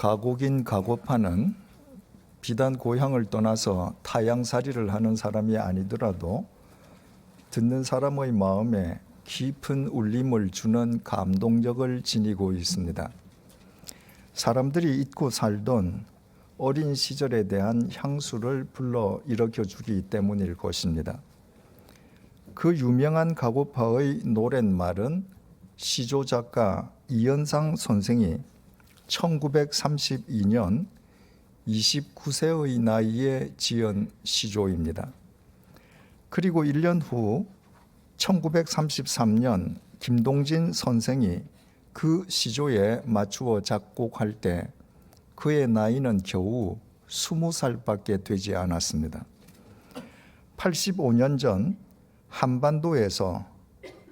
가곡인 가고파는 비단 고향을 떠나서 타향살이를 하는 사람이 아니더라도 듣는 사람의 마음에 깊은 울림을 주는 감동력을 지니고 있습니다. 사람들이 잊고 살던 어린 시절에 대한 향수를 불러 일으켜주기 때문일 것입니다. 그 유명한 가고파의 노랫말은 시조작가 이현상 선생이 1932년 29세의 나이에 지은 시조입니다. 그리고 1년 후 1933년 김동진 선생이 그 시조에 맞추어 작곡할 때 그의 나이는 겨우 20살밖에 되지 않았습니다. 85년 전 한반도에서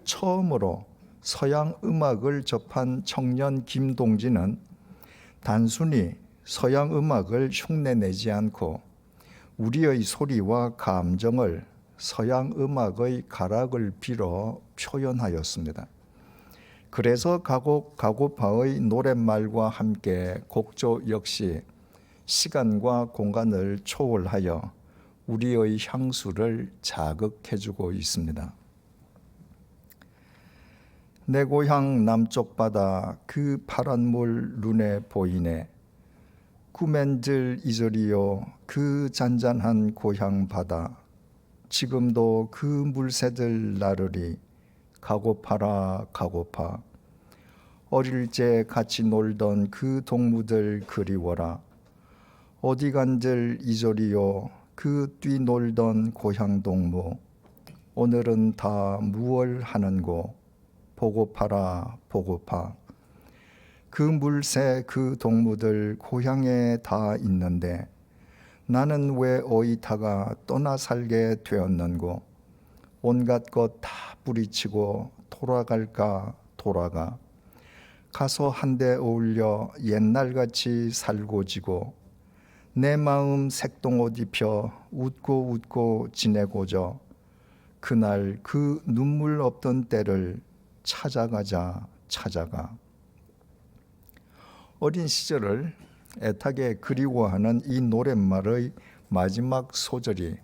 처음으로 서양 음악을 접한 청년 김동진은 단순히 서양 음악을 흉내내지 않고 우리의 소리와 감정을 서양 음악의 가락을 빌어 표현하였습니다. 그래서 가고파의 노랫말과 함께 곡조 역시 시간과 공간을 초월하여 우리의 향수를 자극해주고 있습니다. 내 고향 남쪽 바다 그 파란 물 눈에 보이네. 꿈엔들 이저리요 그 잔잔한 고향 바다. 지금도 그 물새들 나르리 가고파라 가고파. 어릴 적 같이 놀던 그 동무들 그리워라. 어디 간들 이저리요 그 뛰놀던 고향 동무. 오늘은 다 무얼 하는고 보고파라 보고파. 그 물새 그 동무들 고향에 다 있는데 나는 왜 어이타가 떠나 살게 되었는고. 온갖 것 다 뿌리치고 돌아갈까 돌아가. 가서 한데 어울려 옛날같이 살고 지고 내 마음 색동옷 입혀 웃고 웃고 지내고저. 그날 그 눈물 없던 때를 찾아가자 찾아가. 어린 시절을 애타게 그리워하는 이 노랫말의 마지막 소절이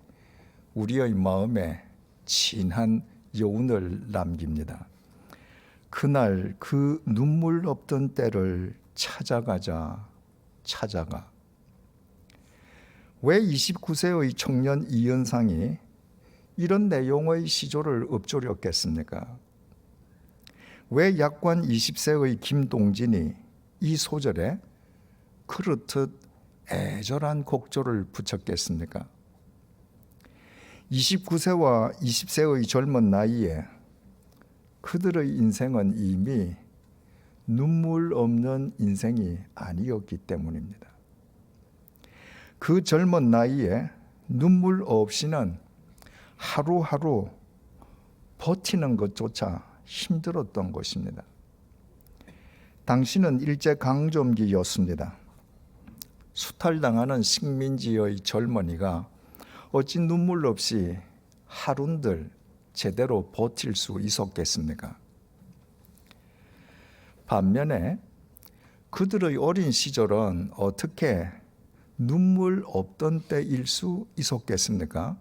우리의 마음에 진한 여운을 남깁니다. 그날 그 눈물 없던 때를 찾아가자 찾아가. 왜 29세의 청년 이현상이 이런 내용의 시조를 읊조렸겠습니까? 왜 약관 20세의 김동진이 이 소절에 그렇듯 애절한 곡조를 붙였겠습니까? 29세와 20세의 젊은 나이에 그들의 인생은 이미 눈물 없는 인생이 아니었기 때문입니다. 그 젊은 나이에 눈물 없이는 하루하루 버티는 것조차 힘들었던 것입니다. 당시는 일제강점기였습니다. 수탈당하는 식민지의 젊은이가 어찌 눈물 없이 하룬들 제대로 버틸 수 있었겠습니까? 반면에 그들의 어린 시절은 어떻게 눈물 없던 때일 수 있었겠습니까?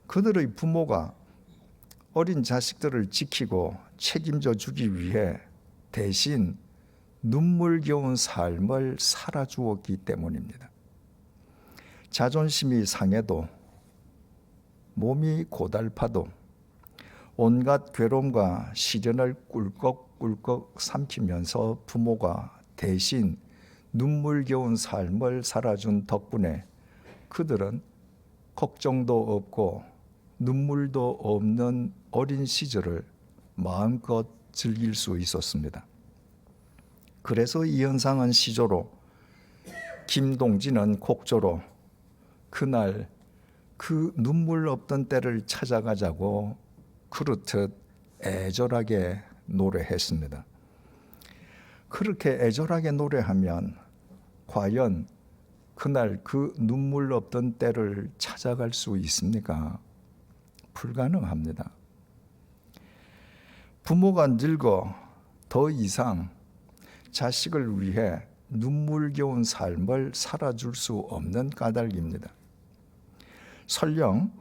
그들의 부모가 어린 자식들을 지키고 책임져 주기 위해 대신 눈물겨운 삶을 살아주었기 때문입니다. 자존심이 상해도 몸이 고달파도 온갖 괴로움과 시련을 꿀꺽꿀꺽 삼키면서 부모가 대신 눈물겨운 삶을 살아준 덕분에 그들은 걱정도 없고 눈물도 없는 어린 시절을 마음껏 즐길 수 있었습니다. 그래서 이현상은 시조로, 김동진은 곡조로 그날 그 눈물 없던 때를 찾아가자고 그렇듯 애절하게 노래했습니다. 그렇게 애절하게 노래하면 과연 그날 그 눈물 없던 때를 찾아갈 수 있습니까? 불가능합니다. 부모가 늙어 더 이상 자식을 위해 눈물겨운 삶을 살아줄 수 없는 까닭입니다. 설령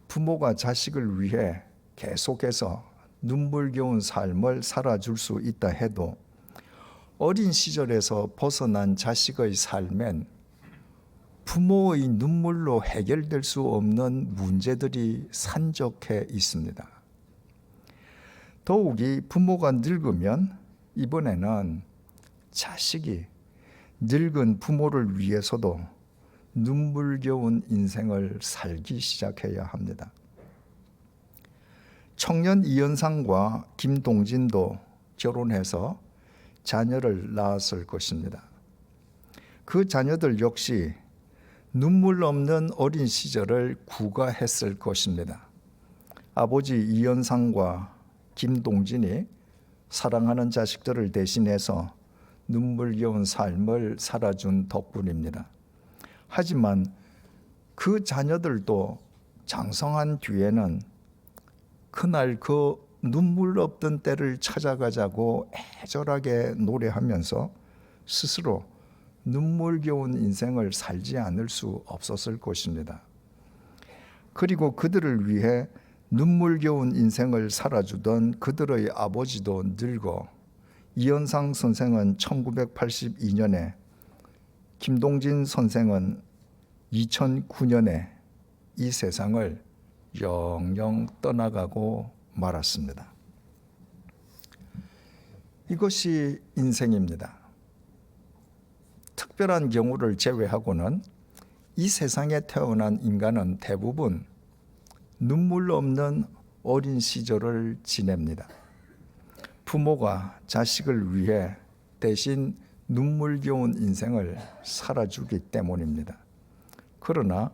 부모가 자식을 위해 계속해서 눈물겨운 삶을 살아줄 수 있다 해도 어린 시절에서 벗어난 자식의 삶엔 부모의 눈물로 해결될 수 없는 문제들이 산적해 있습니다. 더욱이 부모가 늙으면 이번에는 자식이 늙은 부모를 위해서도 눈물겨운 인생을 살기 시작해야 합니다. 청년 이현상과 김동진도 결혼해서 자녀를 낳았을 것입니다. 그 자녀들 역시 눈물 없는 어린 시절을 구가했을 것입니다. 아버지 이현상과 김동진이 사랑하는 자식들을 대신해서 눈물겨운 삶을 살아준 덕분입니다. 하지만 그 자녀들도 장성한 뒤에는 그날 그 눈물 없던 때를 찾아가자고 애절하게 노래하면서 스스로 눈물겨운 인생을 살지 않을 수 없었을 것입니다. 그리고 그들을 위해 눈물겨운 인생을 살아주던 그들의 아버지도 늙어 이현상 선생은 1982년에 김동진 선생은 2009년에 이 세상을 영영 떠나가고 말았습니다. 이것이 인생입니다. 특별한 경우를 제외하고는 이 세상에 태어난 인간은 대부분 눈물 없는 어린 시절을 지냅니다. 부모가 자식을 위해 대신 눈물겨운 인생을 살아주기 때문입니다. 그러나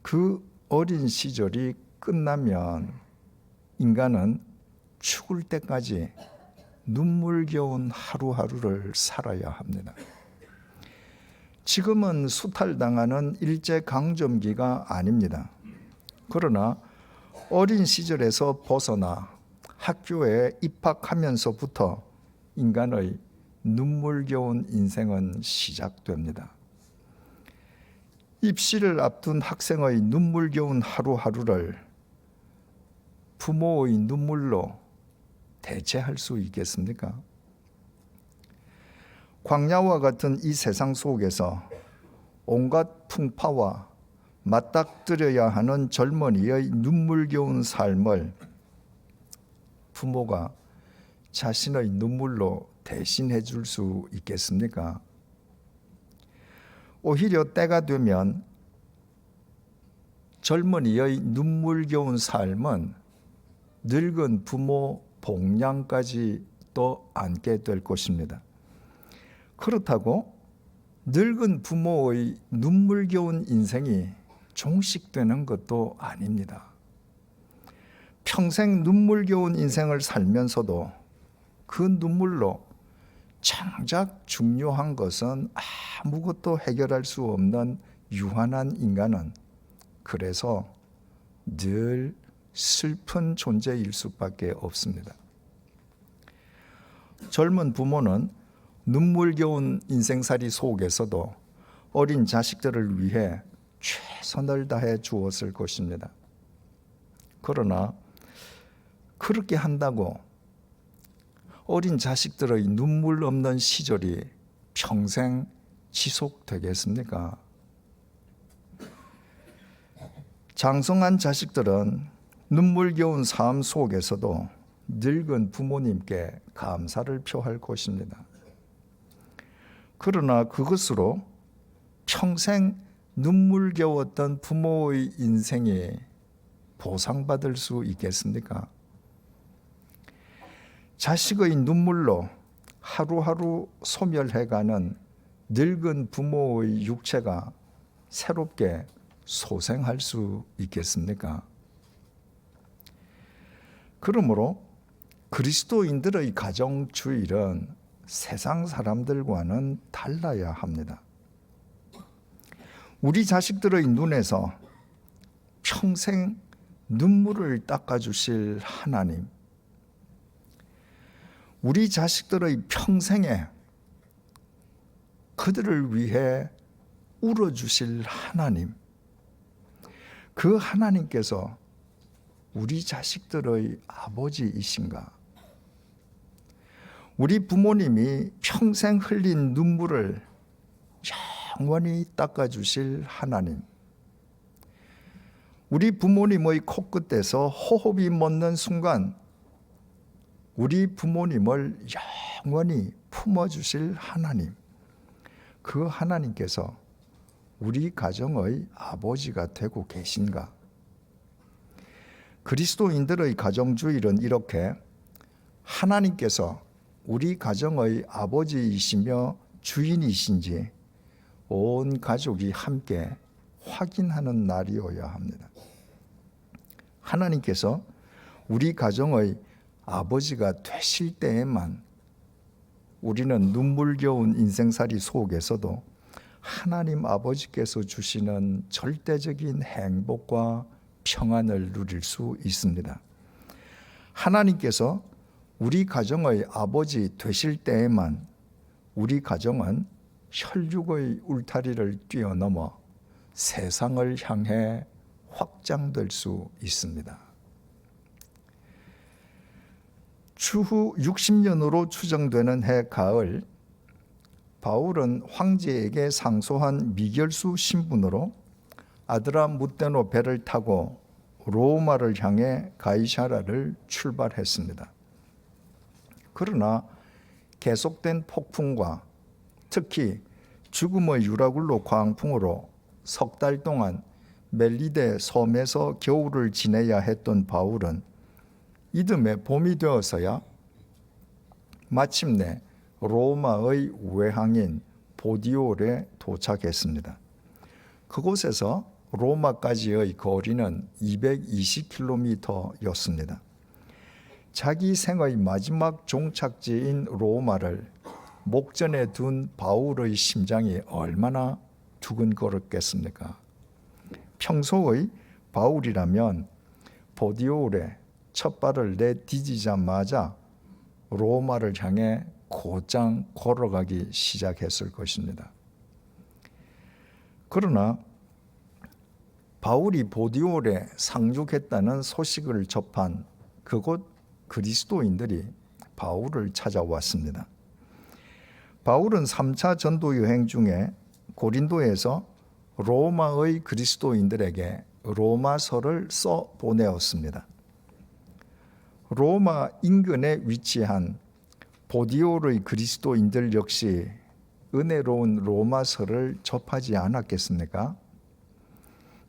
그 어린 시절이 끝나면 인간은 죽을 때까지 눈물겨운 하루하루를 살아야 합니다. 지금은 수탈당하는 일제강점기가 아닙니다. 그러나 어린 시절에서 벗어나 학교에 입학하면서부터 인간의 눈물겨운 인생은 시작됩니다. 입시를 앞둔 학생의 눈물겨운 하루하루를 부모의 눈물로 대체할 수 있겠습니까? 광야와 같은 이 세상 속에서 온갖 풍파와 맞닥뜨려야 하는 젊은이의 눈물겨운 삶을 부모가 자신의 눈물로 대신해 줄 수 있겠습니까? 오히려 때가 되면 젊은이의 눈물겨운 삶은 늙은 부모 복량까지 또 안게 될 것입니다. 그렇다고 늙은 부모의 눈물겨운 인생이 종식되는 것도 아닙니다. 평생 눈물겨운 인생을 살면서도 그 눈물로 정작 중요한 것은 아무것도 해결할 수 없는 유한한 인간은 그래서 늘 슬픈 존재일 수밖에 없습니다. 젊은 부모는 눈물겨운 인생살이 속에서도 어린 자식들을 위해 최선을 다해 주었을 것입니다. 그러나 그렇게 한다고 어린 자식들의 눈물 없는 시절이 평생 지속되겠습니까? 장성한 자식들은 눈물겨운 삶 속에서도 늙은 부모님께 감사를 표할 것입니다. 그러나 그것으로 평생 눈물겨웠던 부모의 인생이 보상받을 수 있겠습니까? 자식의 눈물로 하루하루 소멸해가는 늙은 부모의 육체가 새롭게 소생할 수 있겠습니까? 그러므로 그리스도인들의 가정주일은 세상 사람들과는 달라야 합니다. 우리 자식들의 눈에서 평생 눈물을 닦아주실 하나님, 우리 자식들의 평생에 그들을 위해 울어주실 하나님, 그 하나님께서 우리 자식들의 아버지이신가? 우리 부모님이 평생 흘린 눈물을 영원히 닦아주실 하나님, 우리 부모님의 코끝에서 호흡이 멎는 순간 우리 부모님을 영원히 품어주실 하나님, 그 하나님께서 우리 가정의 아버지가 되고 계신가? 그리스도인들의 가정주일은 이렇게 하나님께서 우리 가정의 아버지이시며 주인이신지 온 가족이 함께 확인하는 날이어야 합니다. 하나님께서 우리 가정의 아버지가 되실 때에만 우리는 눈물겨운 인생살이 속에서도 하나님 아버지께서 주시는 절대적인 행복과 평안을 누릴 수 있습니다. 하나님께서 우리 가정의 아버지 되실 때에만 우리 가정은 혈육의 울타리를 뛰어넘어 세상을 향해 확장될 수 있습니다. 추후 60년으로 추정되는 해 가을, 바울은 황제에게 상소한 미결수 신분으로 아드라무테노 배를 타고 로마를 향해 가이사랴를 출발했습니다. 그러나 계속된 폭풍과 특히 죽음의 유라굴로 광풍으로 석 달 동안 멜리데 섬에서 겨울을 지내야 했던 바울은 이듬해 봄이 되어서야 마침내 로마의 외항인 보디올에 도착했습니다. 그곳에서 로마까지의 거리는 220km였습니다. 자기 생의 마지막 종착지인 로마를 목전에 둔 바울의 심장이 얼마나 두근거렸겠습니까? 평소의 바울이라면 보디올에 첫 발을 내디디자마자 로마를 향해 곧장 걸어가기 시작했을 것입니다. 그러나 바울이 보디올에 상륙했다는 소식을 접한 그곳 그리스도인들이 바울을 찾아왔습니다. 바울은 3차 전도 여행 중에 고린도에서 로마의 그리스도인들에게 로마서를 써 보내었습니다. 로마 인근에 위치한 보디올의 그리스도인들 역시 은혜로운 로마서를 접하지 않았겠습니까?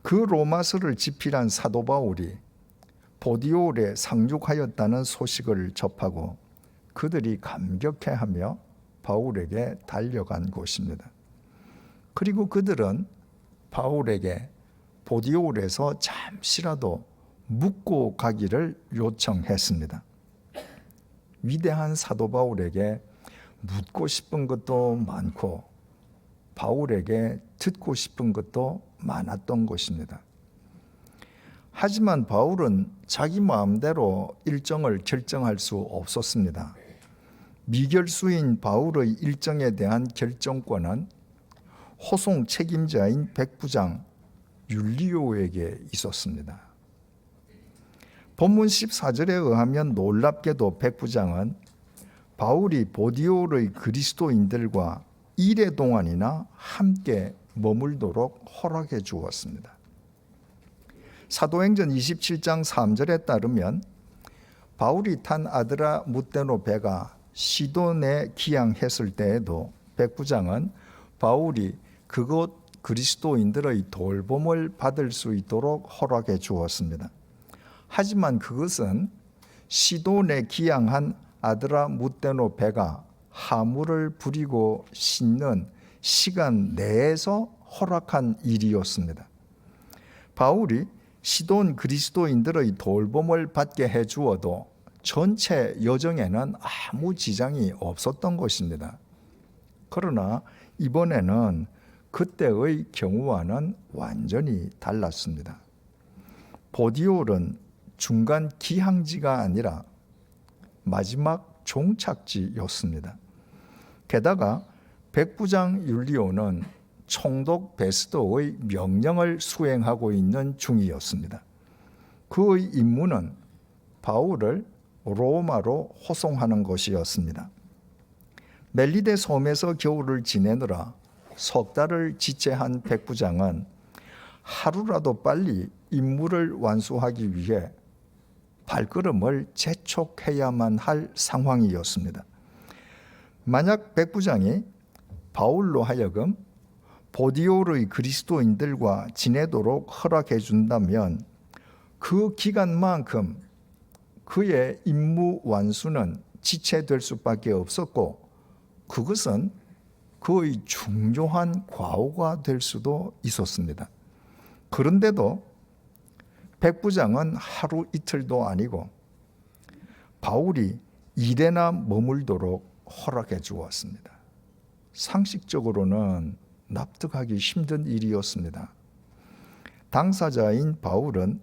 그 로마서를 집필한 사도 바울이 보디올에 상륙하였다는 소식을 접하고 그들이 감격해하며 바울에게 달려간 곳입니다. 그리고 그들은 바울에게 보디올에서 잠시라도 묵고 가기를 요청했습니다. 위대한 사도 바울에게 묻고 싶은 것도 많고 바울에게 듣고 싶은 것도 많았던 것입니다. 하지만 바울은 자기 마음대로 일정을 결정할 수 없었습니다. 미결수인 바울의 일정에 대한 결정권은 호송 책임자인 백부장 율리오에게 있었습니다. 본문 14절에 의하면 놀랍게도 백부장은 바울이 보디올의 그리스도인들과 일해 동안이나 함께 머물도록 허락해 주었습니다. 사도행전 27장 3절에 따르면 바울이 탄 아드라무테노 배가 시돈에 기항했을 때에도 백부장은 바울이 그곳 그리스도인들의 돌봄을 받을 수 있도록 허락해 주었습니다. 하지만 그것은 시돈에 기항한 아드라무테노 배가 하물을 부리고 싣는 시간 내에서 허락한 일이었습니다. 바울이 시돈 그리스도인들의 돌봄을 받게 해주어도 전체 여정에는 아무 지장이 없었던 것입니다. 그러나 이번에는 그때의 경우와는 완전히 달랐습니다. 보디올은 중간 기항지가 아니라 마지막 종착지였습니다. 게다가 백부장 율리오는 총독 베스도의 명령을 수행하고 있는 중이었습니다. 그의 임무는 바울을 로마로 호송하는 것이었습니다. 멜리데 섬에서 겨울을 지내느라 석 달을 지체한 백부장은 하루라도 빨리 임무를 완수하기 위해 발걸음을 재촉해야만 할 상황이었습니다. 만약 백부장이 바울로 하여금 보디올의 그리스도인들과 지내도록 허락해 준다면 그 기간만큼 그의 임무 완수는 지체될 수밖에 없었고, 그것은 그의 중요한 과오가 될 수도 있었습니다. 그런데도 백부장은 하루 이틀도 아니고 바울이 일에나 머물도록 허락해 주었습니다. 상식적으로는 납득하기 힘든 일이었습니다. 당사자인 바울은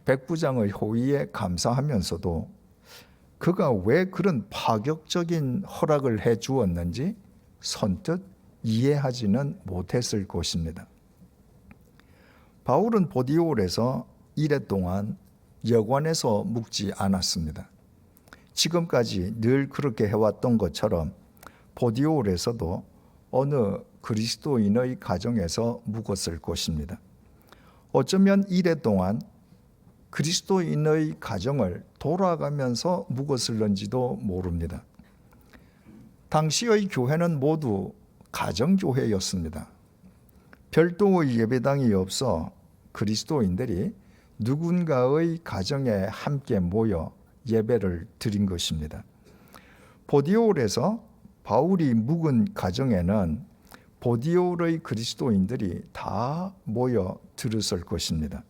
백부장의 호의에 감사하면서도 그가 왜 그런 파격적인 허락을 해 주었는지 선뜻 이해하지는 못했을 것입니다. 바울은 보디올에서 이래 동안 여관에서 묵지 않았습니다. 지금까지 늘 그렇게 해왔던 것처럼 보디올에서도 어느 그리스도인의 가정에서 묵었을 것입니다. 어쩌면 이래 동안 그리스도인의 가정을 돌아가면서 묵었을런지도 모릅니다. 당시의 교회는 모두 가정교회였습니다. 별도의 예배당이 없어 그리스도인들이 누군가의 가정에 함께 모여 예배를 드린 것입니다. 보디올에서 바울이 묵은 가정에는 보디올의 그리스도인들이 다 모여 들었을 것입니다.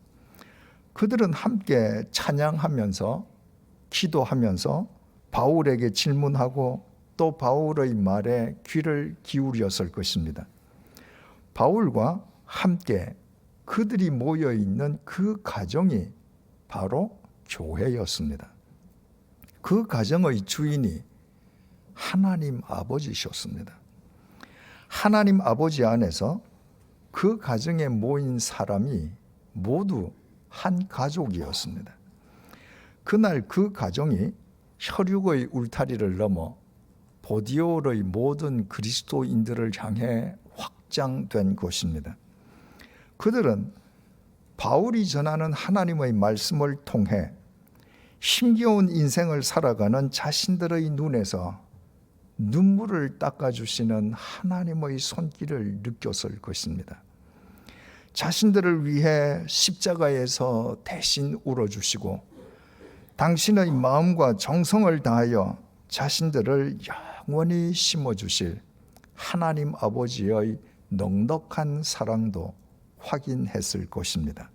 그들은 함께 찬양하면서 기도하면서 바울에게 질문하고 또 바울의 말에 귀를 기울였을 것입니다. 바울과 함께 그들이 모여 있는 그 가정이 바로 교회였습니다. 그 가정의 주인이 하나님 아버지셨습니다. 하나님 아버지 안에서 그 가정에 모인 사람이 모두 한 가족이었습니다. 그날 그 가정이 혈육의 울타리를 넘어 보디올의 모든 그리스도인들을 향해 확장된 것입니다. 그들은 바울이 전하는 하나님의 말씀을 통해 힘겨운 인생을 살아가는 자신들의 눈에서 눈물을 닦아주시는 하나님의 손길을 느꼈을 것입니다. 자신들을 위해 십자가에서 대신 울어주시고 당신의 마음과 정성을 다하여 자신들을 영원히 심어주실 하나님 아버지의 넉넉한 사랑도 확인했을 것입니다.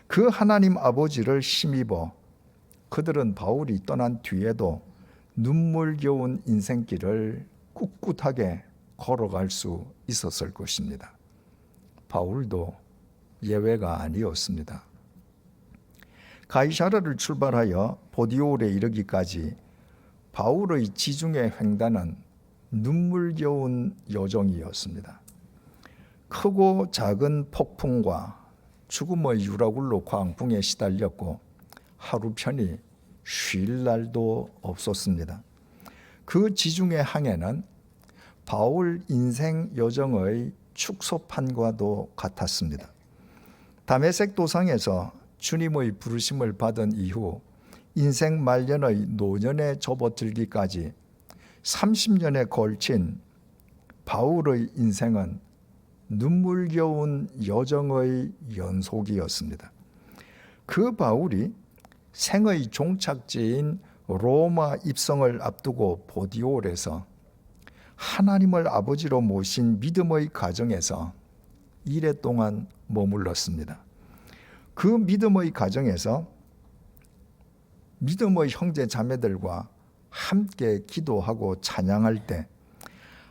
그 하나님 아버지를 힘입어 그들은 바울이 떠난 뒤에도 눈물겨운 인생길을 꿋꿋하게 걸어갈 수 있었을 것입니다. 바울도 예외가 아니었습니다. 가이사랴를 출발하여 보디올에 이르기까지 바울의 지중해 횡단은 눈물겨운 여정이었습니다. 크고 작은 폭풍과 죽음의 유라굴로 광풍에 시달렸고 하루 편히 쉴 날도 없었습니다. 그 지중해 항해는 바울 인생 여정의 축소판과도 같았습니다. 다메섹 도상에서 주님의 부르심을 받은 이후 인생 말년의 노년에 접어들기까지 30년에 걸친 바울의 인생은 눈물겨운 여정의 연속이었습니다. 그 바울이 생의 종착지인 로마 입성을 앞두고 보디올에서 하나님을 아버지로 모신 믿음의 가정에서 이래 동안 머물렀습니다. 그 믿음의 가정에서 믿음의 형제 자매들과 함께 기도하고 찬양할 때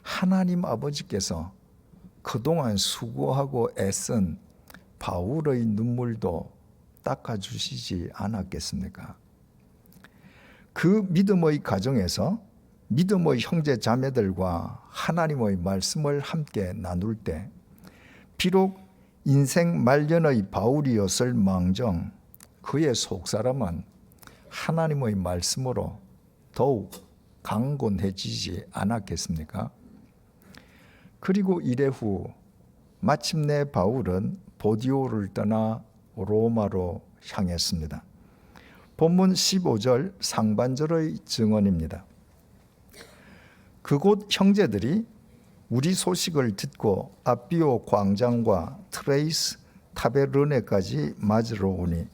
하나님 아버지께서 그동안 수고하고 애쓴 바울의 눈물도 닦아주시지 않았겠습니까? 그 믿음의 가정에서 믿음의 형제 자매들과 하나님의 말씀을 함께 나눌 때 비록 인생 말년의 바울이었을 망정 그의 속사람은 하나님의 말씀으로 더욱 강건해지지 않았겠습니까? 그리고 이래 후 마침내 바울은 보디오를 떠나 로마로 향했습니다. 본문 15절 상반절의 증언입니다. 그곳 형제들이 우리 소식을 듣고 아비오 광장과 트레이스 타베르네까지 맞으러 오니,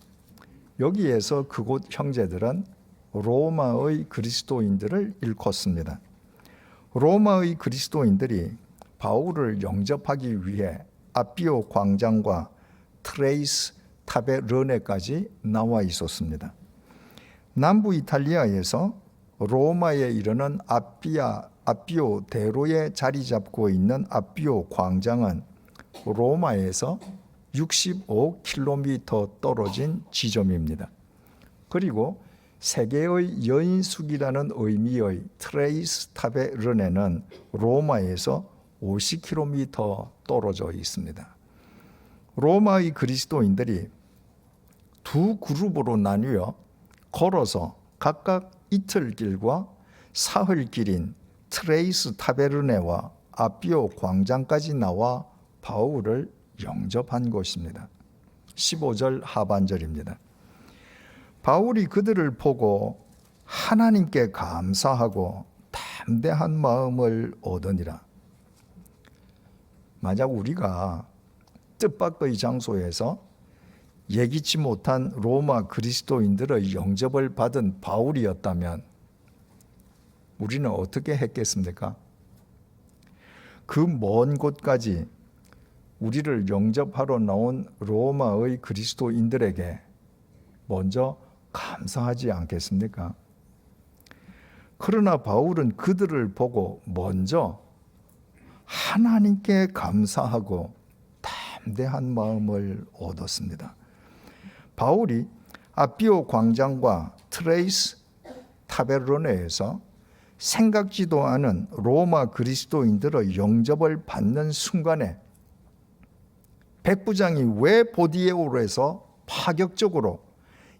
여기에서 그곳 형제들은 로마의 그리스도인들을 일컫습니다. 로마의 그리스도인들이 바울을 영접하기 위해 아비오 광장과 트레이스 타베르네까지 나와 있었습니다. 남부 이탈리아에서 로마에 이르는 아비오 대로에 자리 잡고 있는 아비오 광장은 로마에서 65km 떨어진 지점입니다. 그리고 세계의 여인숙이라는 의미의 트레이스 타베르네는 로마에서 50km 떨어져 있습니다. 로마의 그리스도인들이 두 그룹으로 나뉘어 걸어서 각각 이틀길과 사흘길인 트레이스 타베르네와 아비오 광장까지 나와 바울을 영접한 것입니다. 15절 하반절입니다. 바울이 그들을 보고 하나님께 감사하고 담대한 마음을 얻으니라. 만약 우리가 뜻밖의 장소에서 예기치 못한 로마 그리스도인들의 영접을 받은 바울이었다면 우리는 어떻게 했겠습니까? 그 먼 곳까지 우리를 영접하러 나온 로마의 그리스도인들에게 먼저 감사하지 않겠습니까? 그러나 바울은 그들을 보고 먼저 하나님께 감사하고 담대한 마음을 얻었습니다. 바울이 아비오 광장과 트레이스 타베르네에서 생각지도 않은 로마 그리스도인들의 영접을 받는 순간에 백부장이 왜 보디에오에서 파격적으로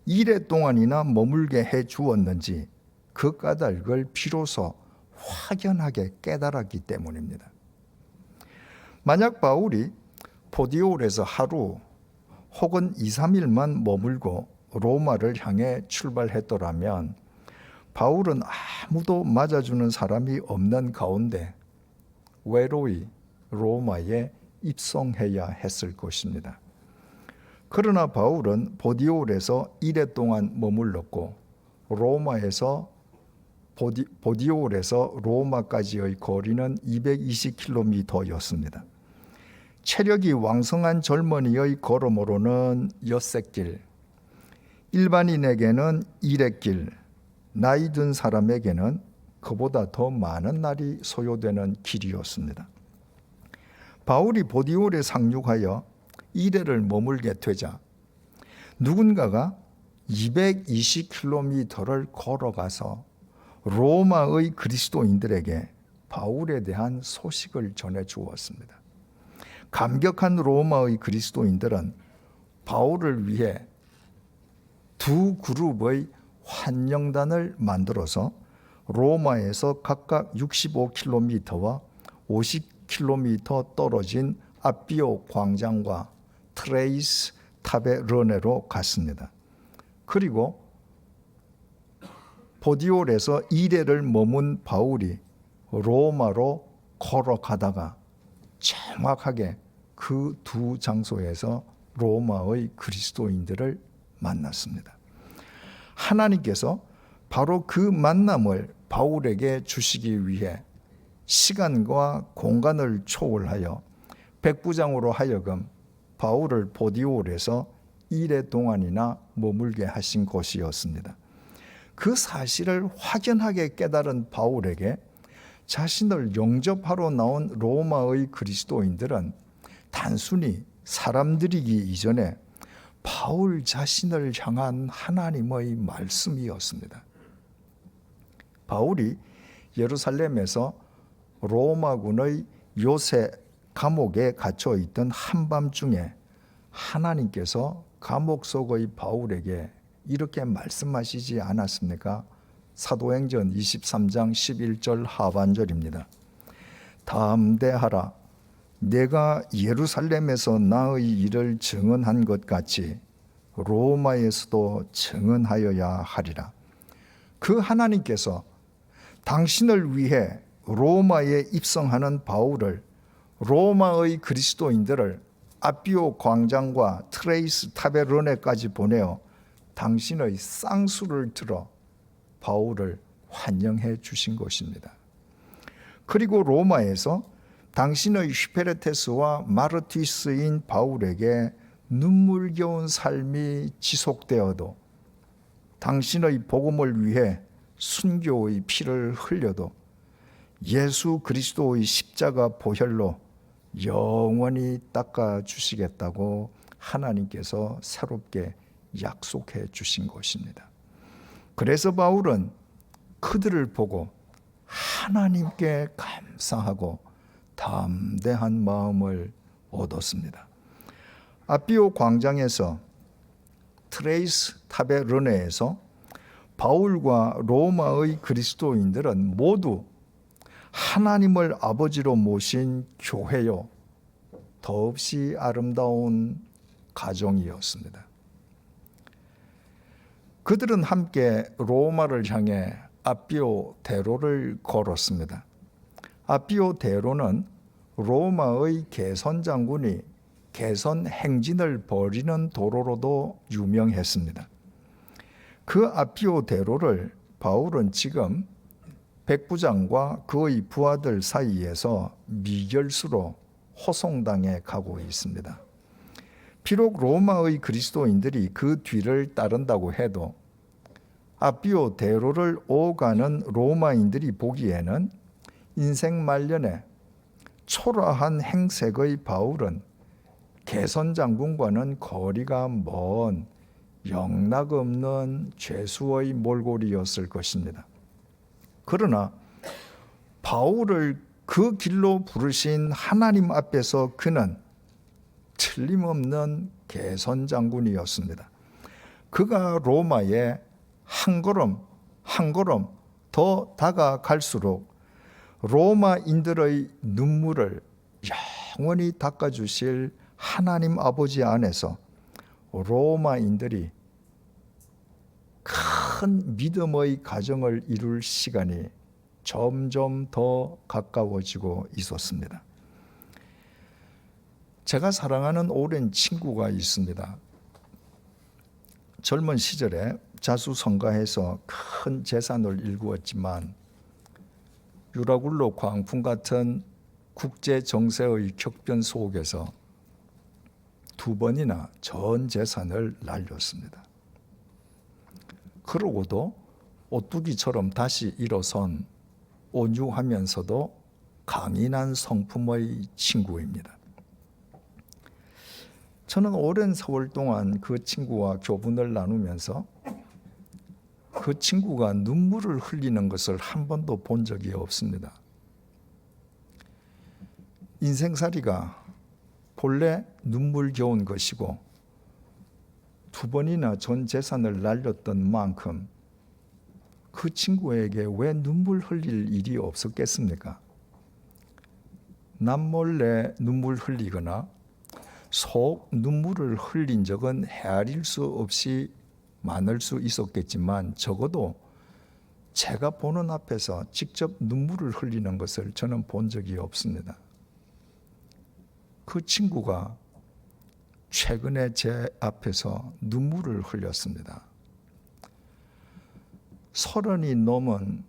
1회 동안이나 머물게 해 주었는지 그 까닭을 비로소 확연하게 깨달았기 때문입니다. 만약 바울이 보디올에서 하루 혹은 2, 3일만 머물고 로마를 향해 출발했더라면 바울은 아무도 맞아주는 사람이 없는 가운데 외로이 로마에 입성해야 했을 것입니다. 그러나 바울은 보디올에서 1회 동안 머물렀고 보디올에서 로마까지의 거리는 220km였습니다. 체력이 왕성한 젊은이의 걸음으로는 엿새길, 일반인에게는 일회길, 나이 든 사람에게는 그보다 더 많은 날이 소요되는 길이었습니다. 바울이 보디올에 상륙하여 1회를 머물게 되자 누군가가 220km를 걸어가서 로마의 그리스도인들에게 바울에 대한 소식을 전해 주었습니다. 감격한 로마의 그리스도인들은 바울을 위해 두 그룹의 환영단을 만들어서 로마에서 각각 65km와 50km 떨어진 아비오 광장과 트레이스 타베르네로 갔습니다. 그리고 보디올에서 1회를 머문 바울이 로마로 걸어가다가 정확하게 그 두 장소에서 로마의 그리스도인들을 만났습니다. 하나님께서 바로 그 만남을 바울에게 주시기 위해 시간과 공간을 초월하여 백부장으로 하여금 바울을 보디올에서 1회 동안이나 머물게 하신 것이었습니다. 그 사실을 확연하게 깨달은 바울에게 자신을 영접하러 나온 로마의 그리스도인들은 단순히 사람들이기 이전에 바울 자신을 향한 하나님의 말씀이었습니다. 바울이 예루살렘에서 로마군의 요새 감옥에 갇혀 있던 한밤중에 하나님께서 감옥 속의 바울에게 이렇게 말씀하시지 않았습니까? 사도행전 23장 11절 하반절입니다. 담대하라. 내가 예루살렘에서 나의 일을 증언한 것 같이 로마에서도 증언하여야 하리라. 그 하나님께서 당신을 위해 로마에 입성하는 바울을, 로마의 그리스도인들을 아비오 광장과 트레이스 타베르네까지 보내어 당신의 쌍수를 들어 바울을 환영해 주신 것입니다. 그리고 로마에서 당신의 휘페레테스와 마르티스인 바울에게 눈물겨운 삶이 지속되어도, 당신의 복음을 위해 순교의 피를 흘려도 예수 그리스도의 십자가 보혈로 영원히 닦아주시겠다고 하나님께서 새롭게 약속해 주신 것입니다. 그래서 바울은 그들을 보고 하나님께 감사하고 담대한 마음을 얻었습니다. 아비오 광장에서 트레이스 타베르네에서 바울과 로마의 그리스도인들은 모두 하나님을 아버지로 모신 교회요, 더없이 아름다운 가정이었습니다. 그들은 함께 로마를 향해 아비오 대로를 걸었습니다. 아비오 대로는 로마의 개선 장군이 개선 행진을 벌이는 도로로도 유명했습니다. 그 아비오 대로를 바울은 지금 백부장과 그의 부하들 사이에서 미결수로 호송당해 가고 있습니다. 비록 로마의 그리스도인들이 그 뒤를 따른다고 해도 아비오 대로를 오가는 로마인들이 보기에는 인생 말년에 초라한 행색의 바울은 개선 장군과는 거리가 먼 영락없는 죄수의 몰골이었을 것입니다. 그러나 바울을 그 길로 부르신 하나님 앞에서 그는 틀림없는 개선 장군이었습니다. 그가 로마에 한 걸음 한 걸음 더 다가갈수록 로마인들의 눈물을 영원히 닦아주실 하나님 아버지 안에서 로마인들이 큰 믿음의 가정을 이룰 시간이 점점 더 가까워지고 있었습니다. 제가 사랑하는 오랜 친구가 있습니다. 젊은 시절에 자수성가해서 큰 재산을 일구었지만 유라굴로 광풍 같은 국제 정세의 격변 속에서 2번이나 전 재산을 날렸습니다. 그러고도 오뚜기처럼 다시 일어선 온유하면서도 강인한 성품의 친구입니다. 저는 오랜 세월 동안 그 친구와 교분을 나누면서 그 친구가 눈물을 흘리는 것을 한 번도 본 적이 없습니다. 인생살이가 본래 눈물겨운 것이고 2번이나 전 재산을 날렸던 만큼 그 친구에게 왜 눈물 흘릴 일이 없었겠습니까? 남몰래 눈물 흘리거나 속 눈물을 흘린 적은 헤아릴 수 없이 많을 수 있었겠지만 적어도 제가 보는 앞에서 직접 눈물을 흘리는 것을 저는 본 적이 없습니다. 그 친구가 최근에 제 앞에서 눈물을 흘렸습니다. 30이 넘은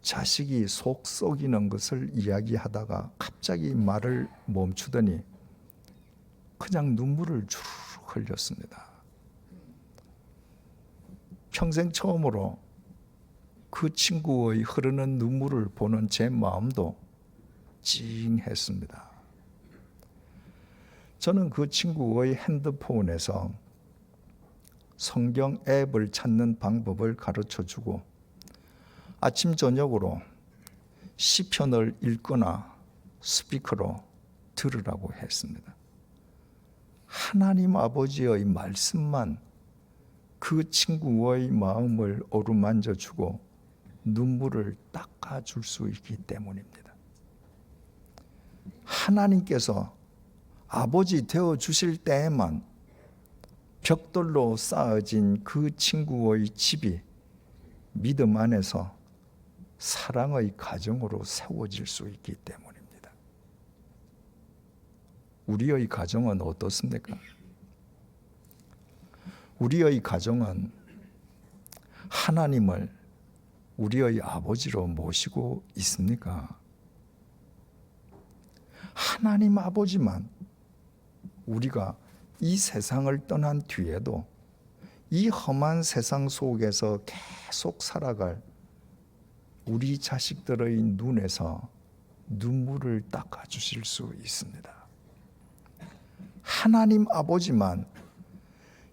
자식이 속 썩이는 것을 이야기하다가 갑자기 말을 멈추더니 그냥 눈물을 주르륵 흘렸습니다. 평생 처음으로 그 친구의 흐르는 눈물을 보는 제 마음도 찡했습니다. 저는 그 친구의 핸드폰에서 성경 앱을 찾는 방법을 가르쳐주고 아침 저녁으로 시편을 읽거나 스피커로 들으라고 했습니다. 하나님 아버지의 말씀만 그 친구의 마음을 어루만져 주고 눈물을 닦아줄 수 있기 때문입니다. 하나님께서 아버지 되어 주실 때에만 벽돌로 쌓아진 그 친구의 집이 믿음 안에서 사랑의 가정으로 세워질 수 있기 때문입니다. 우리의 가정은 어떻습니까? 우리의 가정은 하나님을 우리의 아버지로 모시고 있습니까? 하나님 아버지만 우리가 이 세상을 떠난 뒤에도 이 험한 세상 속에서 계속 살아갈 우리 자식들의 눈에서 눈물을 닦아주실 수 있습니다. 하나님 아버지만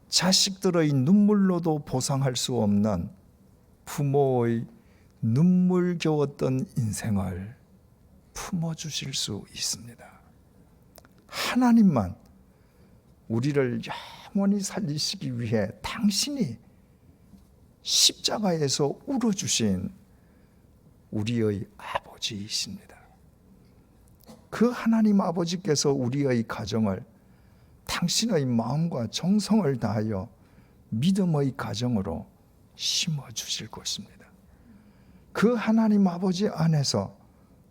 자식들의 눈물로도 보상할 수 없는 부모의 눈물겨웠던 인생을 품어주실 수 있습니다. 하나님만 우리를 영원히 살리시기 위해 당신이 십자가에서 울어주신 우리의 아버지이십니다. 그 하나님 아버지께서 우리의 가정을 당신의 마음과 정성을 다하여 믿음의 가정으로 심어주실 것입니다. 그 하나님 아버지 안에서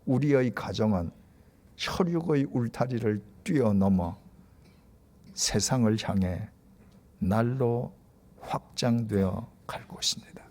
우리의 가정은 혈육의 울타리를 뛰어넘어 세상을 향해 날로 확장되어 갈 것입니다.